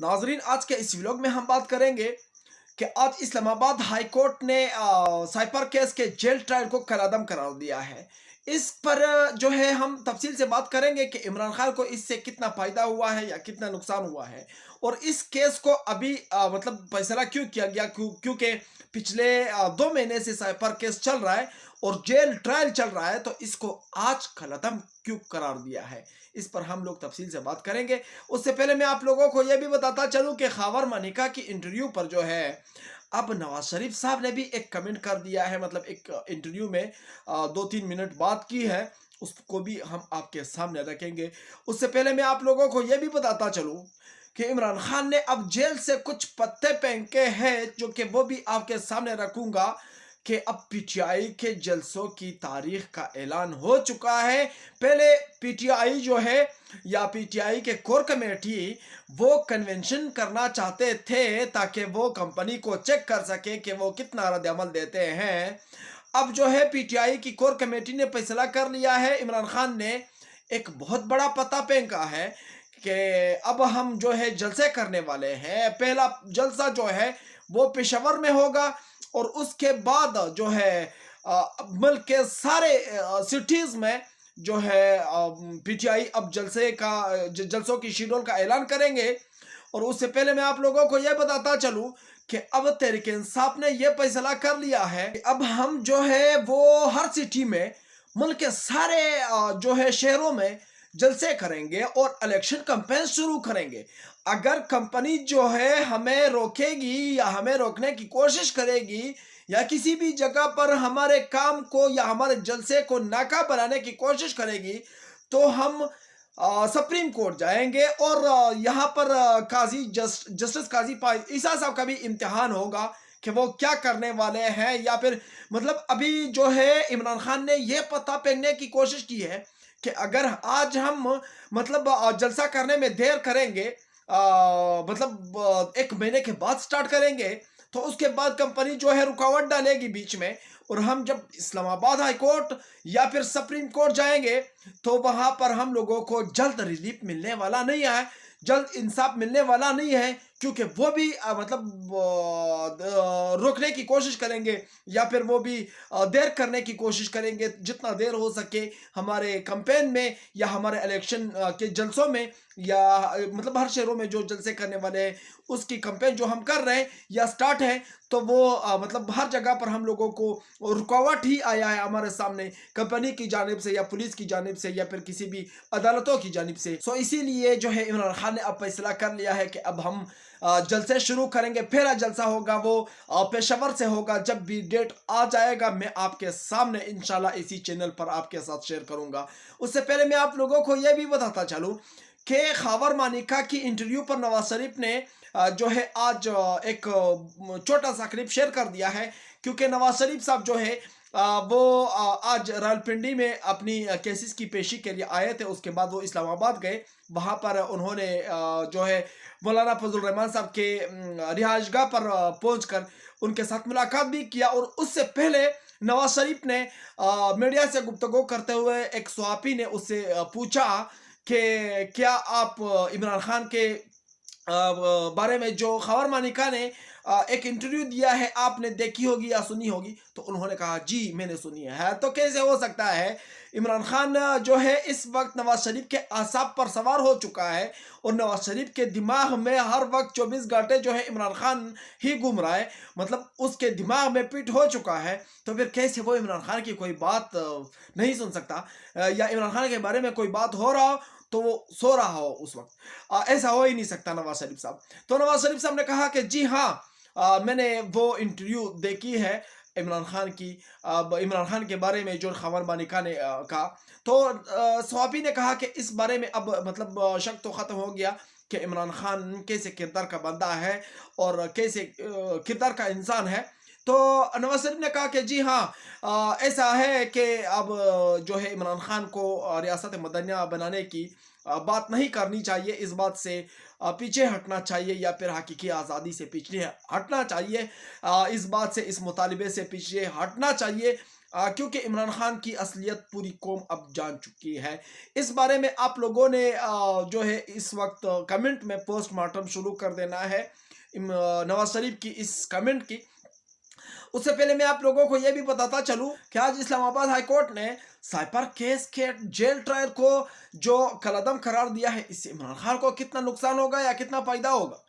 नाजरीन, आज के इस व्लॉग में हम बात करेंगे कि आज इस्लामाबाद हाई कोर्ट ने साइपर केस के जेल ट्रायल को कलअदम करार दिया है। इस पर जो है हम तफसील से बात करेंगे कि इमरान खान को इससे कितना फ़ायदा हुआ है या कितना नुकसान हुआ है, और इस केस को अभी मतलब फैसला क्यों किया गया, क्योंकि पिछले 2 महीने से साइपर केस चल रहा है और जेल ट्रायल चल रहा है, तो इसको आज कलअदम क्यों करार दिया है, इस पर हम लोग तफसील से बात करेंगे। उससे पहले मैं आप लोगों को यह भी बताता चलूं कि खावर मानिका की इंटरव्यू पर जो है अब नवाज शरीफ साहब ने भी एक कमेंट कर दिया है, मतलब एक इंटरव्यू में 2-3 मिनट बात की है, उसको भी हम आपके सामने रखेंगे। उससे पहले मैं आप लोगों को यह भी बताता चलूं कि इमरान खान ने अब जेल से कुछ पत्ते फेंके हैं, जो कि वो भी आपके सामने रखूंगा कि अब पीटीआई के जलसों की तारीख का ऐलान हो चुका है। पहले पीटीआई जो है या पीटीआई के कोर कमेटी वो कन्वेंशन करना चाहते थे ताकि वो कंपनी को चेक कर सके कि वो कितना रद्द-ए-अमल देते हैं। अब जो है पीटीआई की कोर कमेटी ने फैसला कर लिया है, इमरान खान ने एक बहुत बड़ा पता फेंका है कि अब हम जो है जलसे करने वाले हैं। पहला जलसा जो है वो पेशावर में होगा और उसके बाद जो है मुल्क के सारे सिटीज़ में जो है पीटीआई अब जलसों की शेड्यूल का ऐलान करेंगे। और उससे पहले मैं आप लोगों को यह बताता चलूं कि अब तहरीक इंसाफ ने यह फैसला कर लिया है कि अब हम जो है वो हर सिटी में, मुल्क के सारे जो है शहरों में जलसे करेंगे और इलेक्शन कैंपेन शुरू करेंगे। अगर कंपनी जो है हमें रोकेगी या हमें रोकने की कोशिश करेगी या किसी भी जगह पर हमारे काम को या हमारे जलसे को नाकाम बनाने की कोशिश करेगी, तो हम सुप्रीम कोर्ट जाएंगे और यहाँ पर जस्टिस काजी ईसा साहब का भी इम्तिहान होगा कि वो क्या करने वाले हैं। या फिर मतलब अभी जो है इमरान खान ने ये पता फेंकने की कोशिश की है कि अगर आज हम मतलब जलसा करने में देर करेंगे, मतलब 1 महीने के बाद स्टार्ट करेंगे, तो उसके बाद कंपनी जो है रुकावट डालेगी बीच में, और हम जब इस्लामाबाद हाई कोर्ट या फिर सुप्रीम कोर्ट जाएंगे तो वहां पर हम लोगों को जल्द रिलीफ मिलने वाला नहीं है, जल्द इंसाफ मिलने वाला नहीं है, क्योंकि वो भी मतलब रोकने की कोशिश करेंगे या फिर वो भी देर करने की कोशिश करेंगे जितना देर हो सके हमारे कैंपेन में या हमारे इलेक्शन के जलसों में, या मतलब हर शहरों में जो जलसे करने वाले हैं उसकी कैंपेन जो हम कर रहे हैं या स्टार्ट है, तो वो मतलब हर जगह पर हम लोगों को रुकावट ही आया है हमारे सामने कंपनी की जानिब से या पुलिस की जानिब से या फिर किसी भी अदालतों की जानिब से। सो इसीलिए जो है इमरान खान ने अब फैसला कर लिया है कि अब हम जलसे शुरू करेंगे। पहला जलसा होगा वो पेशावर से होगा। जब भी डेट आ जाएगा मैं आपके सामने इंशाल्लाह इसी चैनल पर आपके साथ शेयर करूंगा। उससे पहले मैं आप लोगों को यह भी बताता चलूं कि खावर मानिका की इंटरव्यू पर नवाज शरीफ ने जो है आज एक छोटा सा क्लिप शेयर कर दिया है, क्योंकि नवाज शरीफ साहब जो है वो आज रावलपिंडी में अपनी केसेस की पेशी के लिए आए थे। उसके बाद वो इस्लामाबाद गए, वहाँ पर उन्होंने जो है मौलाना फजल रहमान साहब के रिहाइशगाह पर पहुंचकर उनके साथ मुलाकात भी किया। और उससे पहले नवाज शरीफ ने मीडिया से गुफ्तगू करते हुए एक सहाफ़ी ने उससे पूछा कि क्या आप इमरान खान के बारे में जो खबर मानिका ने एक इंटरव्यू दिया है आपने देखी होगी या सुनी होगी, तो उन्होंने कहा जी मैंने सुनी है। तो कैसे हो सकता है, इमरान खान जो है इस वक्त नवाज शरीफ के आसाब पर सवार हो चुका है और नवाज शरीफ के दिमाग में हर वक्त 24 घंटे जो है इमरान खान ही घूम रहा है, मतलब उसके दिमाग में फिट हो चुका है। तो फिर कैसे वो इमरान खान की कोई बात नहीं सुन सकता, या इमरान खान के बारे में कोई बात हो रहा हो तो वो सो रहा हो उस वक्त। ऐसा हो ही नहीं सकता नवाज शरीफ साहब। तो नवाज शरीफ साहब ने कहा कि जी हाँ, मैंने वो इंटरव्यू देखी है इमरान खान की, इमरान खान के बारे में जो खबर मानिका ने कहा। तो सवाफी ने कहा कि इस बारे में अब मतलब शक तो ख़त्म हो गया कि इमरान खान कैसे किरदार का बंदा है और कैसे किरदार का इंसान है। तो नवाज शरीफ ने कहा कि जी हाँ, ऐसा है कि अब जो है इमरान खान को रियासत मदनिया बनाने की बात नहीं करनी चाहिए, इस बात से पीछे हटना चाहिए या फिर हकीकी आज़ादी से पीछे हटना चाहिए, इस बात से, इस मुतालिबे से पीछे हटना चाहिए। क्योंकि इमरान खान की असलियत पूरी कौम अब जान चुकी है। इस बारे में आप लोगों ने जो है इस वक्त कमेंट में पोस्टमार्टम शुरू कर देना है नवाज शरीफ की इस कमेंट की। उससे पहले मैं आप लोगों को यह भी बताता चलूं कि आज इस्लामाबाद हाई कोर्ट ने साइपर केस के जेल ट्रायल को जो कलअदम करार दिया है, इससे इमरान खान को कितना नुकसान होगा या कितना फायदा होगा।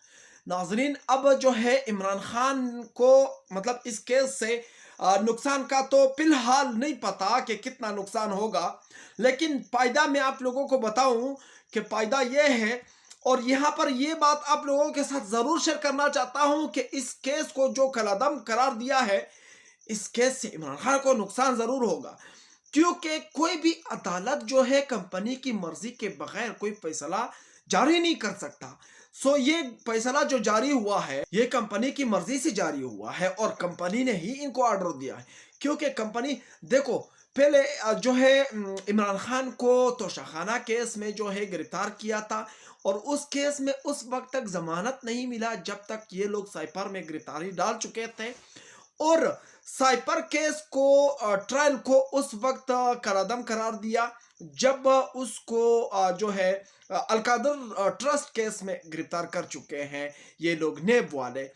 नाजरीन, अब जो है इमरान खान को मतलब इस केस से नुकसान का तो फिलहाल नहीं पता कि कितना नुकसान होगा, लेकिन फायदा मैं आप लोगों को बताऊं कि फायदा यह है। और यहाँ पर यह बात आप लोगों के साथ जरूर शेयर करना चाहता हूं कि इस केस को जो कलअदम करार दिया है, इस केस से इमरान खान को नुकसान जरूर होगा, क्योंकि कोई भी अदालत जो है कंपनी की मर्जी के बगैर कोई फैसला जारी नहीं कर सकता। सो ये फैसला जो जारी हुआ है, ये कंपनी की मर्जी से जारी हुआ है और कंपनी ने ही इनको ऑर्डर दिया है। क्योंकि कंपनी देखो, पहले जो है इमरान खान को तोशाखाना केस में जो है गिरफ्तार किया था, और उस केस में उस वक्त तक जमानत नहीं मिला जब तक ये लोग साइपर में गिरफ्तारी डाल चुके थे। और साइपर केस को ट्रायल को उस वक्त कलअदम करार दिया जब उसको जो है अलकादर ट्रस्ट केस में गिरफ्तार कर चुके हैं ये लोग नेब वाले।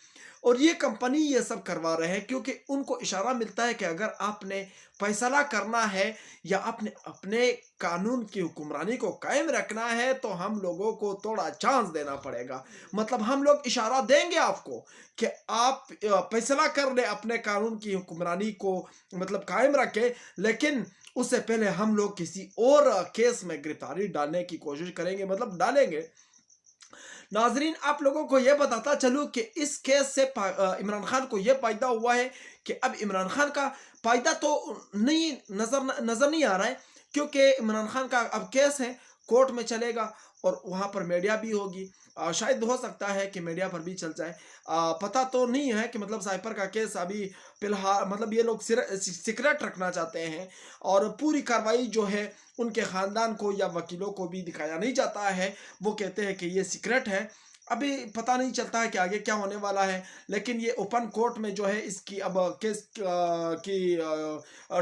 और ये कंपनी ये सब करवा रहे हैं क्योंकि उनको इशारा मिलता है कि अगर आपने फैसला करना है या आपने अपने कानून की हुक्मरानी को कायम रखना है तो हम लोगों को थोड़ा चांस देना पड़ेगा। मतलब हम लोग इशारा देंगे आपको कि आप फैसला कर ले, अपने कानून की हुक्मरानी को मतलब कायम रखें, लेकिन उससे पहले हम लोग किसी और केस में गिरफ्तारी डालने की कोशिश करेंगे, मतलब डालेंगे। नाजरीन, आप लोगों को यह बताता चलूं कि इस केस से इमरान खान को यह फायदा हुआ है कि अब इमरान खान का फायदा तो नहीं नजर नहीं आ रहा है, क्योंकि इमरान खान का अब केस है, कोर्ट में चलेगा और वहां पर मीडिया भी होगी। शायद हो सकता है कि मीडिया पर भी चल जाए, पता तो नहीं है कि मतलब साइपर का केस अभी फिलहाल मतलब ये लोग सीक्रेट रखना चाहते हैं और पूरी कार्रवाई जो है उनके ख़ानदान को या वकीलों को भी दिखाया नहीं जाता है। वो कहते हैं कि ये सीक्रेट है, अभी पता नहीं चलता है कि आगे क्या होने वाला है। लेकिन ये ओपन कोर्ट में जो है इसकी अब केस की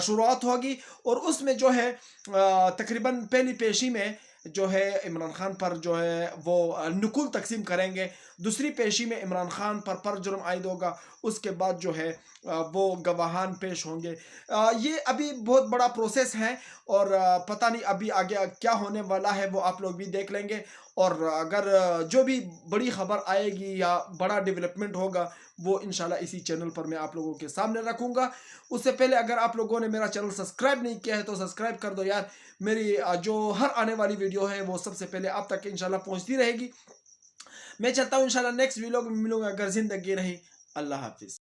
शुरुआत होगी और उसमें जो है तकरीबन पहली पेशी में जो है इमरान खान पर जो है वो नुकुल तकसीम करेंगे, दूसरी पेशी में इमरान खान पर जुर्म आयद होगा, उसके बाद जो है वो गवाहान पेश होंगे। ये अभी बहुत बड़ा प्रोसेस है और पता नहीं अभी आगे क्या होने वाला है, वो आप लोग भी देख लेंगे। और अगर जो भी बड़ी खबर आएगी या बड़ा डेवलपमेंट होगा वो इंशाल्लाह इसी चैनल पर मैं आप लोगों के सामने रखूंगा। उससे पहले अगर आप लोगों ने मेरा चैनल सब्सक्राइब नहीं किया है तो सब्सक्राइब कर दो यार। मेरी जो हर आने वाली वीडियो है वो सबसे पहले आप तक इंशाल्लाह पहुंचती रहेगी। मैं चाहता हूँ इंशाल्लाह नेक्स्ट वीडियो में मिलूंगा अगर जिंदगी रही। अल्लाह हाफिज़।